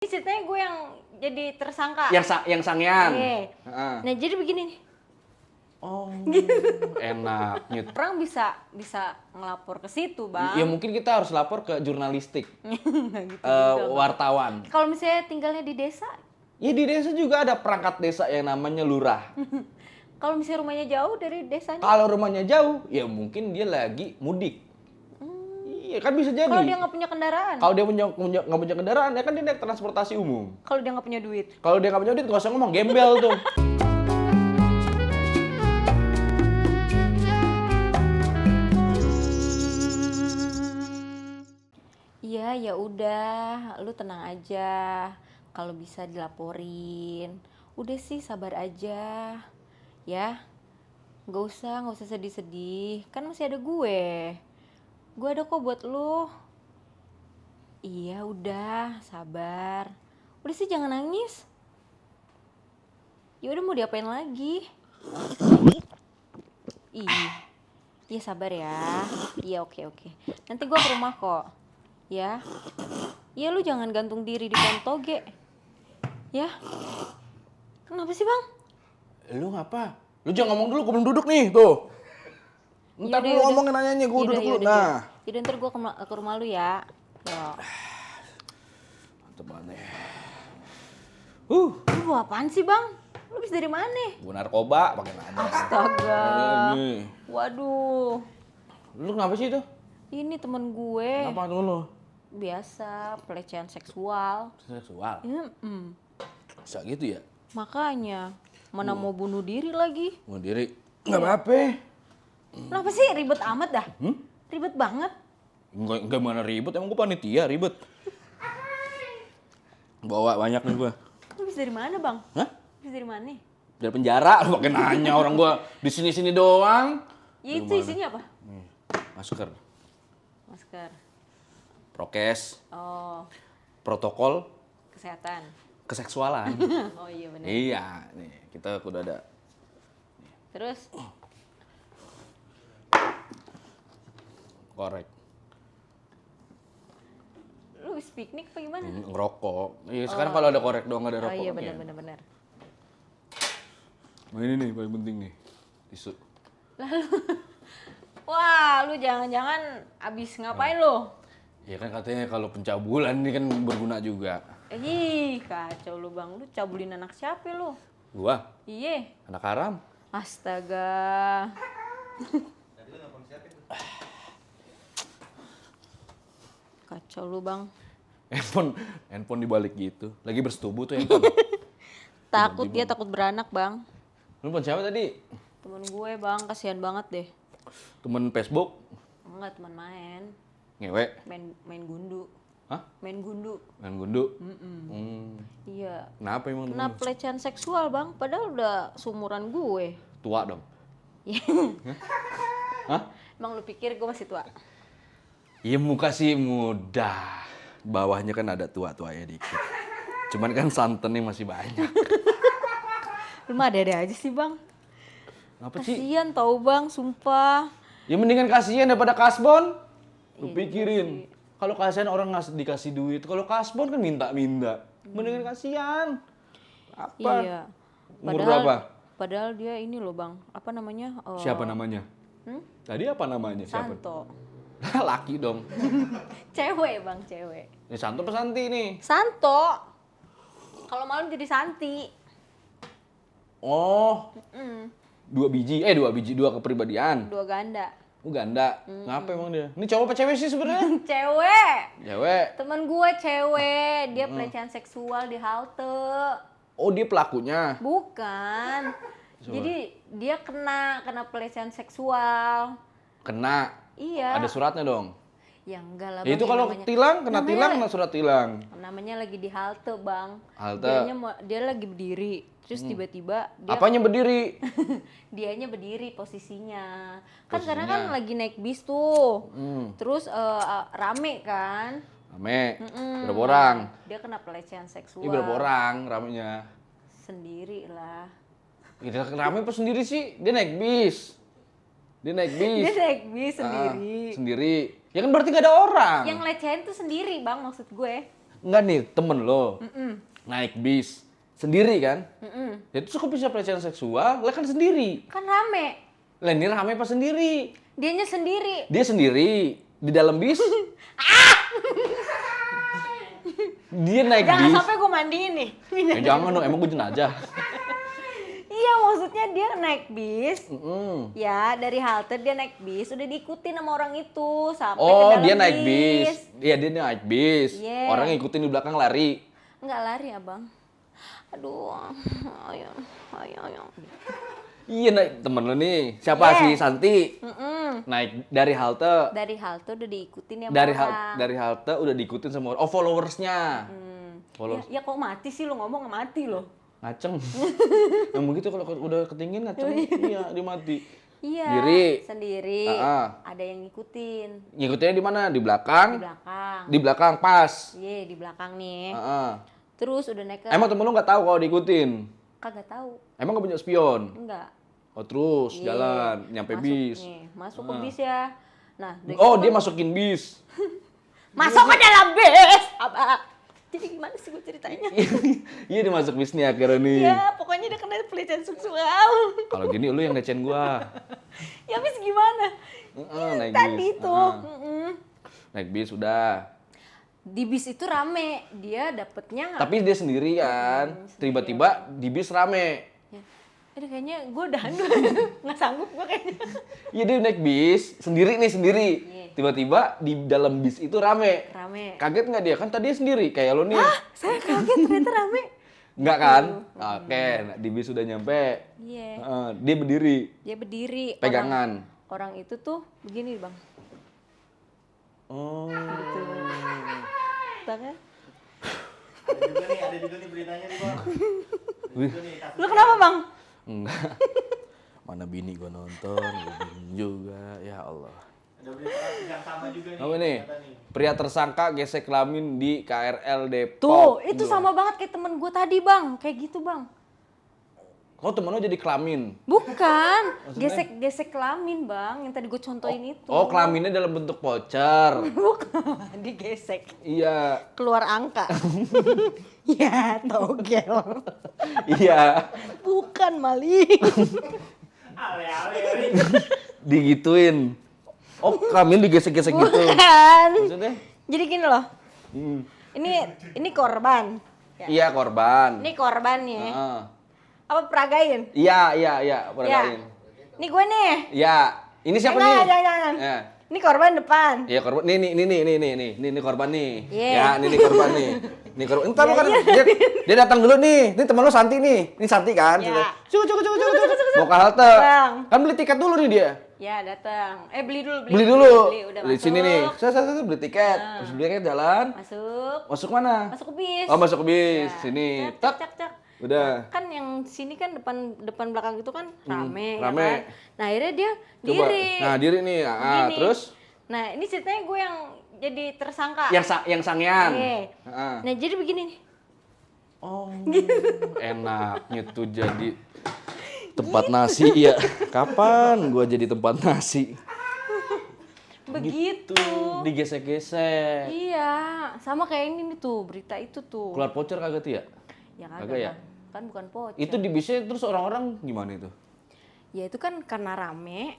Ini ceritanya gue yang jadi tersangka. Yang sangean. Nah jadi begini nih. Oh, enak. Orang bisa ngelapor ke situ, Bang. Ya mungkin kita harus lapor ke jurnalistik, Gitu juga, wartawan. kalau misalnya tinggalnya di desa, Ya di desa juga ada perangkat desa yang namanya lurah. kalau misalnya rumahnya jauh dari desanya, Kalau rumahnya jauh, ya mungkin dia lagi mudik. Iya kan bisa jadi. kalau dia nggak punya kendaraan, Kalau dia nggak punya kendaraan, ya kan dia naik transportasi umum. kalau dia nggak punya duit. Kalau dia nggak punya duit, nggak usah ngomong, gembel tuh. Iya, ya udah, lu tenang aja. Kalau bisa dilaporin, udah sih sabar aja, ya. Nggak usah sedih-sedih. Kan masih ada gue. Gue ada kok buat lu. Iya, udah, sabar. Udah sih jangan nangis. Ya udah mau diapain lagi? Iya sabar ya. Iya oke. Nanti gue ke rumah kok. Ya. Iya lu jangan gantung diri di pohon toge. Ya. Kenapa sih bang? Lu ngapa? Lu jangan ngomong dulu, gue belum duduk nih, tuh. Ntar Yaudah, lu ngomongin nanyanya, gue duduk dulu. Nah. Yaudah ntar gue ke rumah lu ya. Yo. Mantep banget ya. Lu bawa apaan sih bang? Lu habis dari mana? Gue narkoba, pakai nanya. Astaga. Ini. Waduh. Lu kenapa sih itu? Ini temen gue. Kenapa tuh lu? Biasa pelecehan seksual. Seksual? Bisa gitu ya? Makanya. Mana mau bunuh diri lagi? Bunuh diri? Nggak apa-apa. Kenapa sih ribet amat dah? Ribet banget. Enggak mana ribet, emang gue panitia ribet. Bawa banyak nih gue. Lu habis dari mana bang? Hah? Habis dari mana? Dari penjara, lu pakai nanya orang gue di sini-sini doang. Ya itu isinya apa? Nih, masker, Masker. prokes, Oh, protokol, kesehatan. keseksualan. Oh iya benar. Iya, nih kita udah ada. Terus? Korek. Lu habis piknik apa gimana? Ngerokok. Iya, sekarang kalau ada korek doang nggak ada Oh rokok. iya kan ya. benar. Nah ini nih paling penting nih, tisu. Wah, lu jangan-jangan abis ngapain lu? Ya kan katanya kalau pencabulan ini kan berguna juga. Ih, kacau lu bang. Lu cabulin anak siapa lu? Gua, Iye. anak haram. Astaga. Kacau lu bang. Handphone dibalik gitu. Lagi bersetubuh tuh handphone. Dia takut beranak bang. Lu temen siapa tadi? Temen gue bang, kasihan banget deh. Temen Facebook? Enggak, teman main. Ngewe? Main gundu. Hah? Main gundu. Main gundu? Iya. Kenapa emang Kena temen lu? pelecehan seksual bang, padahal udah seumuran gue. Tua dong? Hah? Emang lu pikir gue masih tua? Iya muka sih muda. Bawahnya kan ada tua-tuanya dikit. Cuman kan santannya masih banyak. Lu mah ada-ada aja sih bang. Apa sih? Kasian tau bang, sumpah. Ya mendingan kasihan daripada kasbon. Lu Iya pikirin. Kalau kasihan orang dikasih duit. Kalau kasbon kan minta-minta. Mendingan kasihan. Apa? Iya. Umur berapa? Padahal dia ini loh bang, apa namanya? Siapa namanya? Tadi apa namanya? Siapa? Santo. Laki dong. Cewek bang, cewek. Ini Santo apa Santi nih? Santo. Kalau malam jadi Santi. Oh. Dua biji, dua kepribadian. Dua ganda. Ganda. Ngapa emang dia? Ini cowok apa cewek sih sebenarnya? Cewek. Cewek. Temen gue cewek, dia pelecehan seksual di halte. Oh, dia pelakunya. Bukan. Jadi dia kena pelecehan seksual. Kena. Iya. Ada suratnya dong. Ya enggak lah Ya bang. itu kalau tilang, kena tilang, kena surat tilang. Namanya lagi di halte bang. Halte. Dia lagi berdiri. Terus tiba-tiba dia Apanya berdiri? dianya berdiri posisinya. Kan karena kan lagi naik bis tuh. Terus rame kan. Rame. Berapa orang? Dia kena pelecehan seksual. Ini berapa orang ramenya? Sendiri lah. Kita rame apa sendiri sih? Dia naik bis. Dia naik bis sendiri. Sendiri. Ya kan berarti gak ada orang. Yang lecehin tuh sendiri bang maksud gue. Enggak nih, temen lo naik bis sendiri kan? Ya terus kok bisa pelecehan seksual? Lah kan sendiri. Kan rame. Lah ini rame apa sendiri? Dianya sendiri. Dia sendiri di dalam bis. Dia naik Jangan bis. sampai gue mandiin nih. Jangan dong, emang gue jenazah. Iya, maksudnya dia naik bis. Mm. Ya, dari halte dia naik bis, udah diikutin sama orang itu sampai ke Oh, dalam dia naik bis. Iya, dia naik bis. Iya. Orang ngikutin di belakang lari. Enggak lari, Abang. Aduh, ayo, ayo. Iya, naik temen lo nih. Siapa Iya. sih? Santi. Mm-mm. Naik dari halte. Dari halte udah diikutin ya Dari orang. dari halte udah diikutin sama orang. Oh, followersnya. Followers. Ya kok mati sih, lu ngomong nggak mati loh. Ngaceng. Yang begitu kalau udah ketinggian ngaceng. Iya, dia mati. Iya. Sendiri. Sendiri. Ah. Ada yang ngikutin Ngikutinnya di mana? Di di belakang. belakang. Di belakang pas. Iya, di belakang nih. Heeh. Terus udah naik ke Emang temen lu nggak tahu kalau diikutin? kagak tahu. Emang nggak punya spion? Enggak. Oh terus Iya. jalan nyampe Masuk bis. nih, masuk ke bis ya. Nah, dari Oh situ dia kan masukin bis. masuk ke dalam bis. Apa? Jadi gimana sih gue ceritanya? Iya dia masuk bis nih akhirnya nih. Ya, pokoknya dia kena pelecehan seksual. Kalau gini lu yang lecen gua. Ya habis gimana? Naik Tadi bis. itu. Naik bis udah. Di bis itu rame, dia dapetnya Tapi dia sendiri kan. Tiba-tiba di bis rame. ya. Aduh kayaknya gue udah nggak sanggup gue kayaknya. Iya dia naik bis sendiri nih sendiri. Iya. Tiba-tiba di dalam bis itu rame. Rame. Kaget nggak dia? Kan tadi dia sendiri kayak lo nih. Saya kaget ternyata rame. Enggak kan? Oke, nah, di bis udah nyampe. Iya. Dia berdiri. Dia berdiri. Pegangan. Orang itu tuh begini bang. Oh. Tau kan? Ada juga nih beritanya nih bang. Wih. Lu kenapa bang? Enggak. Mana bini gua nonton, gua bingung juga. Ya Allah. Ada berita yang sama juga nih. Apa nih? ternyata nih. Pria tersangka gesek kelamin di KRL Depok. Tuh, itu sama banget kayak temen gue tadi bang. Kayak gitu bang. Kok temen lo jadi kelamin? Bukan, gesek kelamin bang. Yang tadi gue contohin itu. Oh, kelaminnya dalam bentuk voucher. Bukan, digesek. Iya. Keluar angka. Ya, togel. Iya. Bukan maling. Ale-ale. Digituin. Oh, kelamin digesek-gesek gitu. Bukan. Maksudnya? Jadi gini loh. Hmm. Ini korban. Ya. Iya, korban. Ini korban nih. Heeh. Apa peragain? Iya, Ya. peragain. Ini gue nih. Iya. Ini siapa Enggak, nih? jangan. Ya. Ini korban depan. Iya korban, nih korban nih. Iya. Ya, ini korban nih. Ini korban. Entar lu kan dia datang dulu nih. Ini teman lu Santi nih. Ini Santi kan? Iya. Cukup. Mau ke halte. Bang. Kan beli tiket dulu nih dia. Ya, datang. Beli dulu, Beli dulu. Beli, udah Di masuk. sini nih. Saya beli tiket. Terus beli tiket jalan. Masuk. Masuk mana? Masuk ke bis. Oh, masuk ke bis. Ya. Sini. Cak, Tak. cak, cak. Udah. Kan yang sini kan depan belakang itu kan rame, ya rame. kan? Nah, akhirnya dia Coba. diri. Nah, diri nih. Begini. Terus Nah, ini ceritanya gue yang jadi tersangka. yang sangean. Iya. Heeh. Nah, jadi begini nih. Oh, enaknya tuh jadi tempat nasi ya. Kapan gua jadi tempat nasi? Begitu. Tuh, digesek-gesek. Iya, sama kayak ini nih tuh, berita itu tuh. Keluar voucher kagak tuh ya? Ya Kagak kagak ya? Bang. Kan bukan pocong. Itu di bisnya terus orang-orang gimana itu? Ya itu kan karena rame.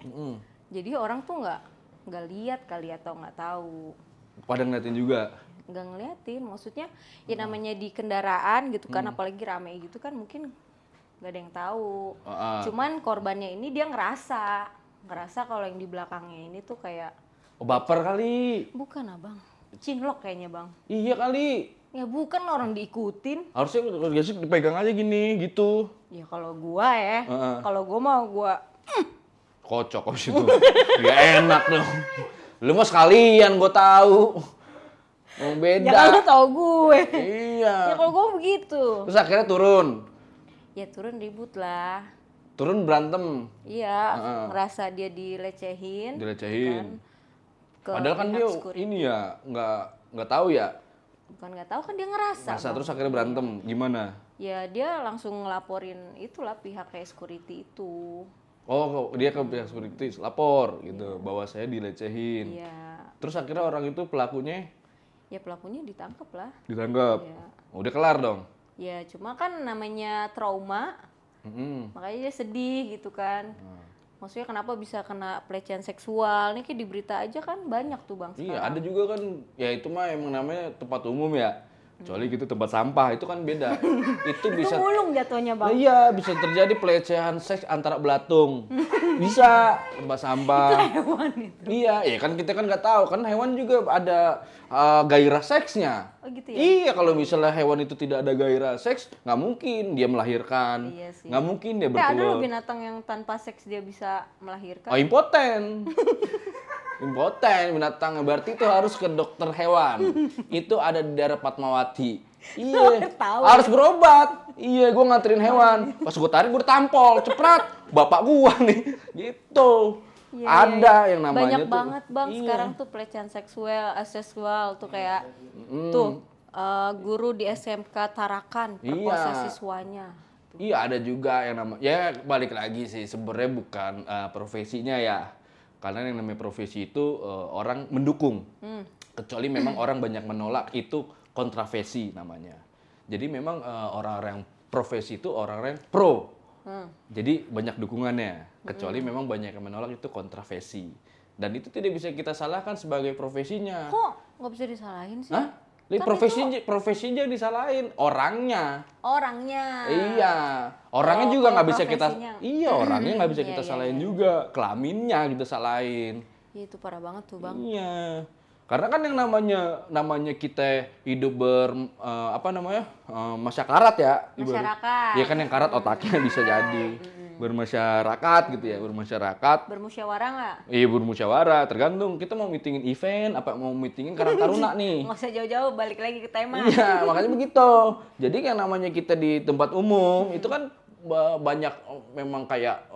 Jadi orang tuh nggak lihat kali atau nggak tahu. Pada ngeliatin juga. Nggak ngeliatin, maksudnya ya namanya di kendaraan gitu kan, apalagi rame gitu kan mungkin nggak ada yang tahu. Cuman korbannya ini dia ngerasa kalau yang di belakangnya ini tuh kayak Oh, baper kali. bukan abang, cinlok kayaknya bang. Iya kali. Ya bukan orang diikutin. Harusnya gesek dipegang aja gini gitu. Ya kalau gua ya, kalau gua mau gua Kocok abis itu. Gak enak dong. Lu mah sekalian gua tahu. Mau beda. ya kalau tau gue. Iya. Ya kalau gua begitu. Terus akhirnya turun. Ya turun ribut lah. Turun berantem. Iya, ngerasa dia dilecehin. Dilecehin. Ke Padahal kan pihak dia security. ini ya nggak tahu ya. Bukan nggak tahu kan dia ngerasa. Masa Bang. terus akhirnya berantem. Gimana? Ya dia langsung ngelaporin itulah pihak kayak security itu. Oh, dia ke pihak security lapor gitu bahwa saya dilecehin. Iya. Terus akhirnya orang itu pelakunya Ya pelakunya ditangkap lah. Ditangkap. Ya. Udah kelar dong. Ya cuma kan namanya trauma, makanya dia sedih gitu kan. Maksudnya kenapa bisa kena pelecehan seksual? Nih kayak di berita aja kan banyak tuh Bang Iya, sekarang. ada juga kan, ya itu mah emang namanya tempat umum ya. Kecuali gitu tempat sampah, itu kan beda. Itu Itu bisa, mulung jatuhnya nah, Bang. iya bisa terjadi pelecehan seks antara belatung. Bisa, tempat sampah. Hewan itu. Iya, ya kan kita kan nggak tahu, kan hewan juga ada gairah seksnya. Oh gitu ya? Iya, kalau misalnya hewan itu tidak ada gairah seks, nggak mungkin dia melahirkan. Iya sih. Nggak mungkin dia Ada loh bertelur. binatang yang tanpa seks dia bisa melahirkan. Oh, impoten. Impoten binatang, berarti itu harus ke dokter hewan. Itu ada di daerah Fatmawati. Iya, Tahu. harus berobat. Iya, gue nganterin hewan. Pas gue tarik, gue ditampol, ceprat. Bapak gua nih, gitu. Iya, Ada iya. yang namanya banyak tuh. banget Bang Iya. sekarang tuh pelecehan seksual tuh kayak tuh guru di SMK Tarakan perkosa Iya. siswanya. Iya, ada juga yang namanya, ya balik lagi sih, sebenarnya bukan profesinya ya. Karena yang namanya profesi itu orang mendukung. Kecuali memang orang banyak menolak, itu kontrafesi namanya. Jadi memang orang-orang yang profesi itu orang-orang yang pro. Jadi banyak dukungannya. Kecuali memang banyak yang menolak, itu kontrafesi. Dan itu tidak bisa kita salahkan sebagai profesinya. Kok nggak bisa disalahin sih? Hah? Ini profesinya disalahin, orangnya. Orangnya. Iya, orangnya Oh, juga nggak kalau bisa kita. profesinya. Iya, orangnya nggak bisa Iya, kita iya, salahin iya. juga. Kelaminnya kita salahin. Ya, itu parah banget tuh Bang. Iya. Karena kan yang namanya kita hidup masyarakat ya. Masyarakat. Iya kan yang karat otaknya bisa jadi bermasyarakat gitu ya, bermasyarakat. Bermusyawarah nggak? Iya, bermusyawarah, tergantung kita mau meetingin event apa mau meetingin Karang Taruna nih. Nggak usah jauh-jauh, balik lagi ke tema. Iya, makanya begitu. Jadi yang namanya kita di tempat umum itu kan banyak memang kayak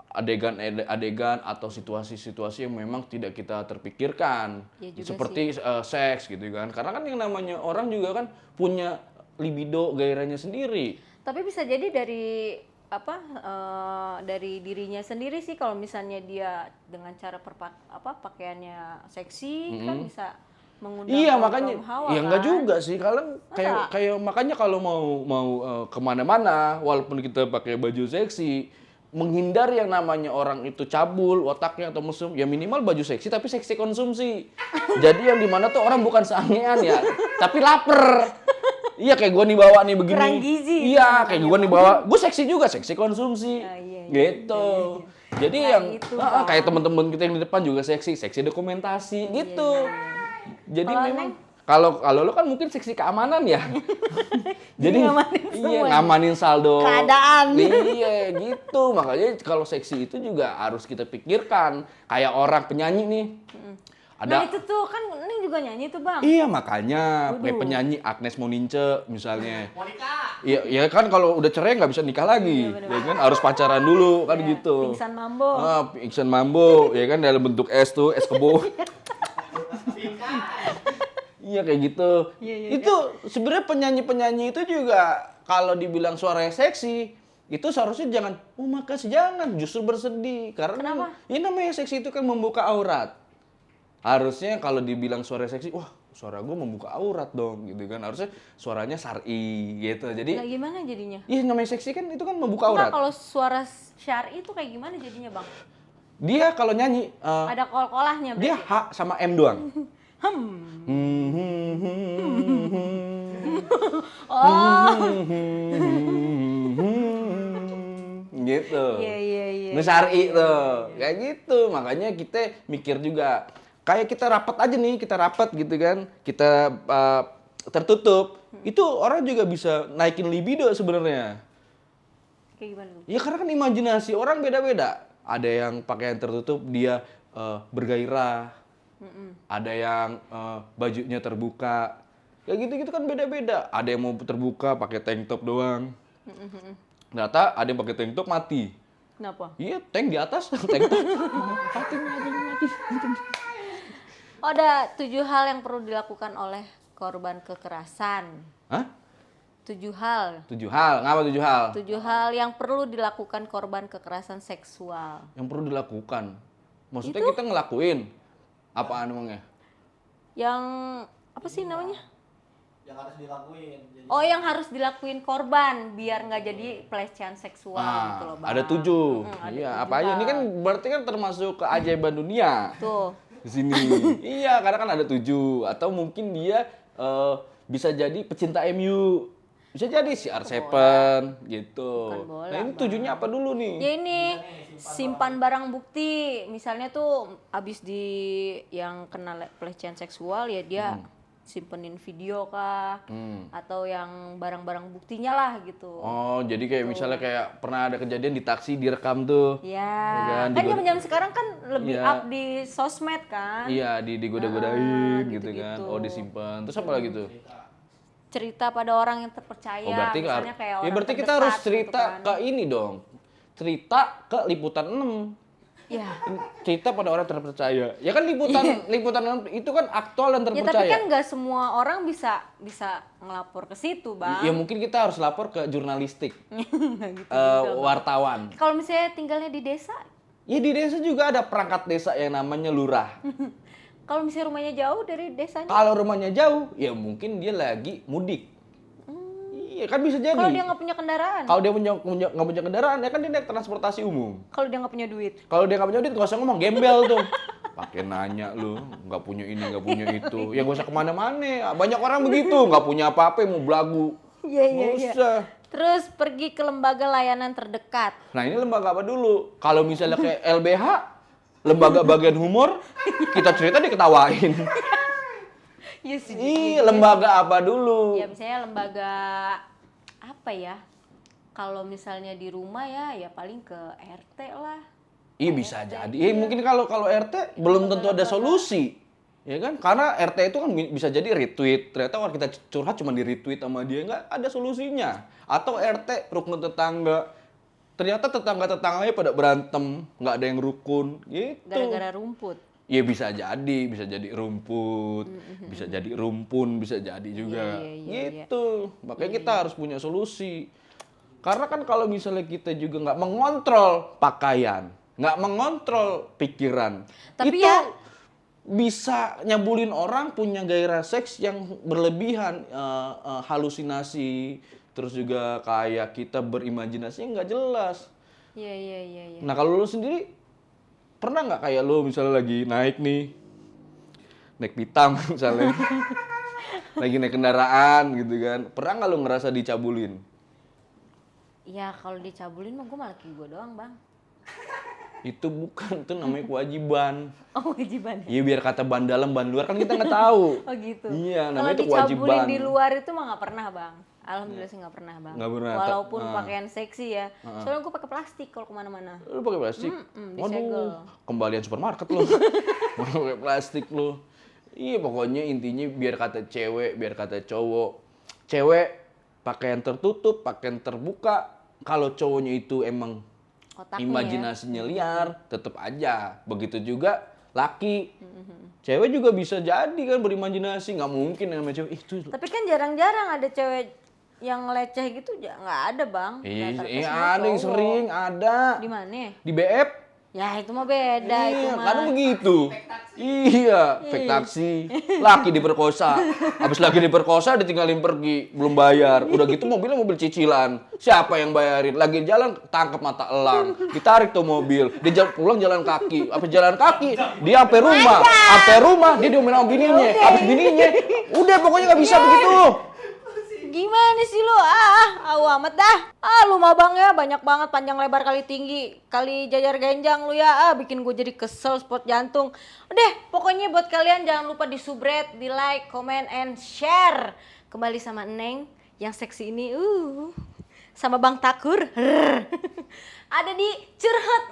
adegan-adegan atau situasi-situasi yang memang tidak kita terpikirkan. Ya juga Seperti seks gitu kan. Karena kan yang namanya orang juga kan punya libido gairahnya sendiri. Tapi bisa jadi dari dari dirinya sendiri sih kalau misalnya dia dengan cara pakaiannya seksi kan bisa mengundang Iya, kaum makanya hawa ya enggak kan? juga sih. Kalau kayak makanya kalau mau kemana-mana walaupun kita pakai baju seksi, menghindar yang namanya orang itu cabul otaknya atau mesum, ya minimal baju seksi tapi seksi konsumsi. Jadi yang dimana tuh orang bukan sangean ya, tapi lapar. Iya, kayak gua nih bawa nih begini. Kurang gizi Iya, kayak gua nih bawa. Gua seksi juga, seksi konsumsi. Iya, Gitu. Jadi Nah, yang itu, kayak teman-teman kita yang di depan juga seksi dokumentasi gitu. Jadi Kalau memang kalau lu kan mungkin seksi keamanan ya. Jadi ngamanin iya, ngamanin saldo keadaan. Iya, gitu. Makanya kalau seksi itu juga harus kita pikirkan. Kayak orang penyanyi nih. Nah itu tuh kan ini juga nyanyi tuh Bang. Iya, makanya kayak penyanyi Agnes Monince misalnya. Monica. Iya, ya kan kalau udah cerai nggak bisa nikah lagi. Ya kan harus pacaran dulu kan gitu. Pingsan mambo. Pingsan mambo, ya kan dalam bentuk es tuh, es kebo. Iya kayak gitu. Itu sebenarnya penyanyi-penyanyi itu juga kalau dibilang suaranya seksi, itu seharusnya jangan, makasih jangan, justru bersedih. Karena ini namanya seksi itu kan membuka aurat. Harusnya kalau dibilang suara seksi, wah suara gue membuka aurat dong gitu kan. Harusnya suaranya syar'i gitu. Jadi Nah, gimana jadinya? iya namanya seksi kan itu kan membuka aurat. Enggak, kalau suara syar'i itu kayak gimana jadinya Bang? Dia kalau nyanyi Ada kol-kolahnya dia berarti? H sama M doang. Gitu. Iya. Ini syar'i tuh. Kayak gitu. Makanya kita mikir juga. Kayak kita rapat aja nih, kita rapat gitu kan. Kita tertutup. Itu orang juga bisa naikin libido sebenarnya. Kayak gimana tuh? Ya karena kan imajinasi orang beda-beda. Ada yang pakaian tertutup dia bergairah. Ada yang bajunya terbuka. Ya gitu-gitu kan beda-beda. Ada yang mau terbuka pakai tank top doang. Ternyata ada yang pakai tank top mati. Kenapa? Iya, tank di atas, tank top. Mati. Oh, ada 7 hal yang perlu dilakukan oleh korban kekerasan. Hah? 7 hal. 7 hal. Ngapa 7 hal? 7 hal yang perlu dilakukan korban kekerasan seksual. Yang perlu dilakukan. Maksudnya kita ngelakuin apaan emangnya? Yang Apa sih namanya? Yang harus dilakuin. Jadi, Oh, yang harus dilakuin korban biar nggak jadi pelecehan seksual gitu loh, Bang. Ada 7. Ada Iya, 7 apa aja? Ini kan berarti kan termasuk keajaiban dunia. Tuh. Di sini. Iya, karena kan ada 7. Atau mungkin dia bisa jadi pecinta MU. Bisa jadi si R7 gitu. Bukan bola, Nah, ini 7-nya apa dulu nih? Ya ini simpan barang bukti. Misalnya tuh abis yang kena pelecehan seksual ya dia simpenin video kah, atau yang barang-barang buktinya lah gitu. Oh, jadi kayak misalnya kayak pernah ada kejadian di taksi direkam tuh. Ya, kan, kan zaman sekarang kan lebih Iya. up di sosmed kan. Iya, digoda-godain gitu kan. gitu-gitu. Oh, disimpan. Terus apa lagi tuh? Cerita pada orang yang terpercaya. Oh, berarti misalnya kayak ya orang berarti kita terdekat harus gitu cerita kan. ke ini dong. Cerita ke Liputan 6. Ya. Cerita pada orang terpercaya. Ya kan liputan 6 itu kan aktual dan Ya tapi terpercaya. kan nggak semua orang bisa ngelapor ke situ, Bang. Ya mungkin kita harus lapor ke jurnalistik, Nggak gitu. wartawan. Kalau misalnya tinggalnya di desa, Ya di desa juga ada perangkat desa yang namanya lurah. kalau misalnya rumahnya jauh dari desanya, Kalau rumahnya jauh, ya mungkin dia lagi mudik. Iya kan bisa jadi. kalau dia nggak punya kendaraan, Kalau dia nggak punya kendaraan, ya kan dia naik transportasi umum. kalau dia nggak punya duit, Kalau dia nggak punya duit, nggak usah ngomong gembel tuh. Pakai nanya lu, nggak punya ini, nggak punya itu. Ya nggak usah kemana-mana. Banyak orang begitu, nggak punya apa-apa, mau belagu. Iya, Nggak usah. Terus pergi ke lembaga layanan terdekat. Nah ini lembaga apa dulu? Kalau misalnya kayak LBH, lembaga bagian humor, kita cerita diketawain. Iya sih. Ih, lembaga apa dulu? Ya misalnya lembaga apa ya? Kalau misalnya di rumah ya paling ke RT lah. Iya bisa jadi. Mungkin kalau RT belum tentu ada solusi. Ya kan? Karena RT itu kan bisa jadi retweet. Ternyata kalau kita curhat cuma di retweet sama dia, nggak ada solusinya. Atau RT rukun tetangga. Ternyata tetangga-tetangganya pada berantem, nggak ada yang rukun gitu. Gara-gara rumput. Ya bisa jadi rumput, bisa jadi rumpun, bisa jadi juga. Iya. Gitu. Makanya kita harus punya solusi. Karena kan kalau misalnya kita juga nggak mengontrol pakaian, nggak mengontrol pikiran, Tapi itu ya- bisa nyabulin orang punya gairah seks yang berlebihan, halusinasi, terus juga kayak kita berimajinasi yang nggak jelas. Iya. Nah kalau lu sendiri pernah nggak kayak lu misalnya lagi naik pitam misalnya, lagi naik kendaraan gitu kan, pernah nggak lu ngerasa dicabulin? Ya kalau dicabulin mah gue malah gue doang, Bang. Itu bukan, itu namanya kewajiban. Oh, kewajiban. Iya biar kata ban dalam ban luar kan kita nggak tahu. Oh gitu. Iya, Kalau namanya itu dicabulin kewajiban. di luar itu mah nggak pernah, Bang. Alhamdulillah sih nggak pernah, Bang. Nggak pernah. Walaupun pakaian seksi ya. Soalnya gue pakai plastik kalau kemana-mana. Lu pakai plastik? disegel. Kembalian supermarket lu. Pakai plastik lu. Iya pokoknya intinya biar kata cewek, biar kata cowok. Cewek pakaian tertutup, pakaian terbuka. Kalau cowoknya itu emang Otaknya imajinasinya liar, tetap aja. Begitu juga laki. Cewek juga bisa jadi kan berimajinasi. Nggak mungkin namanya cewek itu. Tapi kan jarang-jarang ada cewek yang leceh gitu, nggak ada, Bang. Rata-rata semua Ada yang cowok. sering, ada. Di mana? Di BF. Ya itu mah beda, itu Iya, mah. kan begitu. Iya, fake taksi. Laki diperkosa. Habis lagi diperkosa ditinggalin pergi, belum bayar. Udah gitu mobilnya mobil cicilan. Siapa yang bayarin? Lagi jalan tangkap mata elang. Ditarik tuh mobil. Dia pulang jalan kaki. Apa jalan kaki? Dia sampai rumah. Sampai rumah dia diomelin sama bininya. Habis bininya, udah pokoknya nggak bisa begitu. Gimana sih lu? Amat dah. Lu mah Bang ya, banyak banget panjang lebar kali tinggi, kali jajar genjang lu ya. Bikin gue jadi kesel spot jantung. Udah, pokoknya buat kalian jangan lupa di subscribe, di like, comment, and share. Kembali sama Neng yang seksi ini. Sama Bang Takur. Ada di Curhat